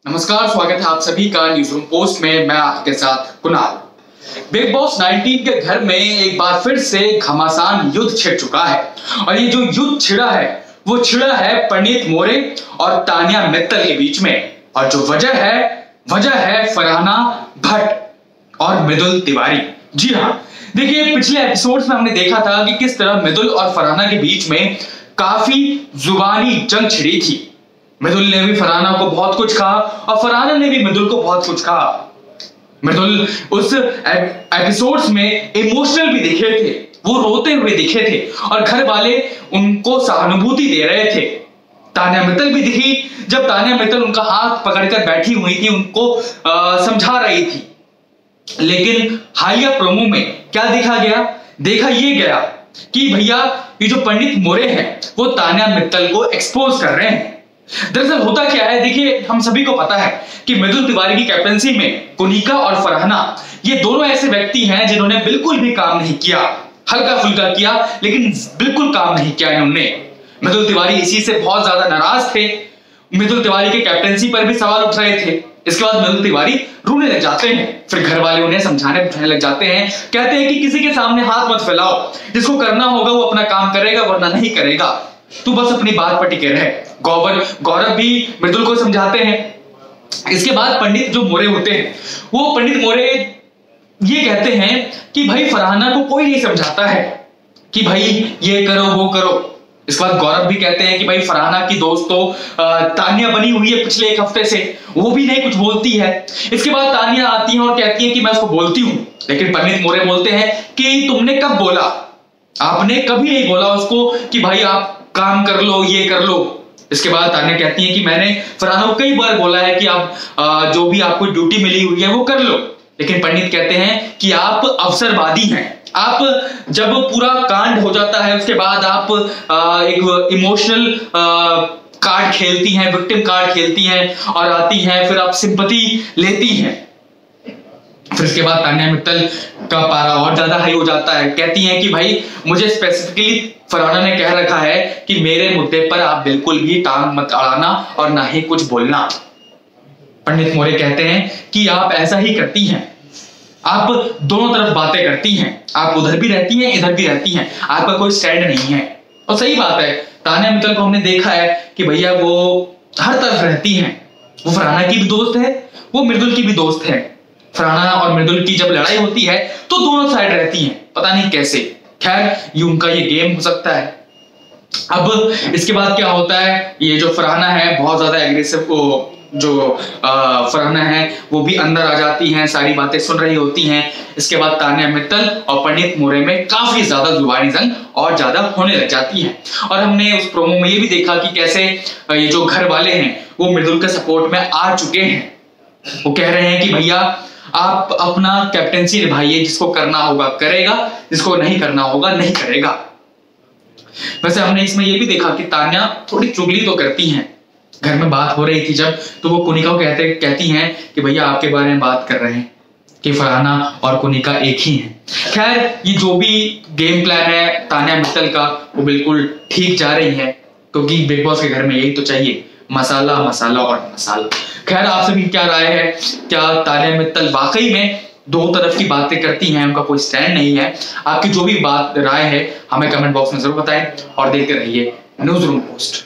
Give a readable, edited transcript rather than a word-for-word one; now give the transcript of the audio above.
नमस्कार, स्वागत है आप सभी का न्यूज रूम पोस्ट में। मैं आपके साथ कुणाल। बिग बॉस 19 के घर में एक बार फिर से घमासान युद्ध छिड़ चुका है और ये जो युद्ध छिड़ा है वो छिड़ा है पंडित मोरे और तानिया मित्तल के बीच में। और जो वजह है फरहाना भट्ट और मृदुल तिवारी। जी हाँ, देखिए पिछले एपिसोड्स में हमने देखा था कि किस तरह मृदुल और फरहाना के बीच में काफी जुबानी जंग छिड़ी थी। मृदुल ने भी फरहाना को बहुत कुछ कहा और फरहाना ने भी मृदुल को बहुत कुछ कहा। मृदुल उस एपिसोड्स में इमोशनल भी दिखे थे, वो रोते हुए दिखे थे और घर वाले उनको सहानुभूति दे रहे थे। तानिया मित्तल भी दिखी जब तानिया मित्तल उनका हाथ पकड़कर बैठी हुई थी, उनको समझा रही थी। लेकिन हालिया प्रोमो में क्या देखा ये गया कि भैया ये जो पंडित मोरे हैं वो तानिया मित्तल को एक्सपोज कर रहे हैं। दरअसल होता क्या है, देखिए हम सभी को पता है कि मृदुल तिवारी की कैप्टनसी में कुनिका और फरहाना ये दोनों ऐसे व्यक्ति हैं जिन्होंने बिल्कुल भी काम नहीं किया। हल्का फुल्का किया लेकिन बिल्कुल काम नहीं किया इन्होंने। मृदुल तिवारी इसी से बहुत ज्यादा नाराज थे। मृदुल तिवारी के कैप्टनसी पर भी सवाल उठ रहे थे। इसके बाद मृदुल तिवारी रोने लग जाते हैं। फिर घर वाले उन्हें समझाने बुझाने लग जाते हैं, कहते हैं कि किसी के सामने हाथ मत फैलाओ, जिसको करना होगा वो अपना काम करेगा वरना नहीं करेगा, तू बस अपनी बात पर टिके रहे। गौरव भी मृदुल को समझाते हैं। इसके बाद पंडित जो मोरे होते हैं वो पंडित मोरे ये कहते हैं कि भाई फरहाना को कोई नहीं समझाता है कि भाई ये करो वो करो। इसके बाद गौरव भी कहते हैं कि भाई फरहाना की दोस्त तो तानिया बनी हुई है पिछले एक हफ्ते से, वो भी नहीं कुछ बोलती है। इसके बाद तानिया आती है और कहती है कि मैं उसको बोलती हूं। लेकिन पंडित मोरे बोलते हैं कि तुमने कब बोला, आपने कभी नहीं बोला उसको कि भाई आप काम कर लो, ये कर लो। इसके बाद तानिया कहती है कि मैंने फरहाना को कई बार बोला है कि आप जो भी आपको ड्यूटी मिली हुई है वो कर लो। लेकिन पंडित कहते हैं कि आप अवसरवादी हैं। आप जब पूरा कांड हो जाता है उसके बाद आप एक इमोशनल कार्ड खेलती हैं, विक्टिम कार्ड खेलती हैं और आती हैं, फिर आप सिंपैथी लेती हैं। फिर इसके बाद तानिया मित्तल का पारा और ज्यादा हाई हो जाता है। कहती हैं कि भाई मुझे स्पेसिफिकली फरहाना ने कह रखा है कि मेरे मुद्दे पर आप बिल्कुल भी टांग मत अड़ाना और ना ही कुछ बोलना। पंडित मोरे कहते हैं कि आप ऐसा ही करती हैं, आप दोनों तरफ बातें करती हैं, आप उधर भी रहती हैं इधर भी रहती हैं, आपका कोई स्टैंड नहीं है। और सही बात है, तानिया मित्तल को हमने देखा है कि भैया वो हर तरफ रहती हैं। वो फरहाना की भी दोस्त है, वो मृदुल की भी दोस्त है। फरहाना और मृदुल की जब लड़ाई होती है तो दोनों साइड रहती हैं, पता नहीं कैसे। खैर ये उनका ये गेम हो सकता है। अब इसके बाद क्या होता है, ये जो फरहाना है बहुत ज्यादा एग्रेसिव, जो फरहाना है वो भी अंदर आ जाती हैं, सारी बातें सुन रही होती हैं। इसके बाद तानिया मित्तल और पंडित मोरे में काफी ज्यादा जुबानी जंग और ज्यादा होने लग जाती है। और हमने उस प्रोमो में ये भी देखा कि कैसे ये जो घर वाले हैं वो मृदुल के सपोर्ट में आ चुके हैं। वो कह रहे हैं कि भैया आप अपना कैप्टेंसी निभाइए, जिसको करना होगा करेगा, जिसको नहीं करना होगा नहीं करेगा। वैसे हमने इसमें ये भी देखा कि तानिया थोड़ी चुगली तो करती हैं। घर में बात हो रही थी जब, तो वो कुनिका को कहती हैं कि भैया आपके बारे में बात कर रहे हैं कि फरहाना और कुनिका एक ही हैं। खैर ये जो भी गेम प्लान है तानिया मित्तल का वो बिल्कुल ठीक जा रही है, क्योंकि बिग बॉस के घर में यही तो चाहिए, मसाला मसाला और मसाला। खैर आप सभी क्या राय है, क्या तानिया मित्तल वाकई में दो तरफ की बातें करती हैं, उनका कोई स्टैंड नहीं है? आपकी जो भी बात राय है हमें कमेंट बॉक्स में जरूर बताएं और देखते रहिए न्यूज रूम पोस्ट।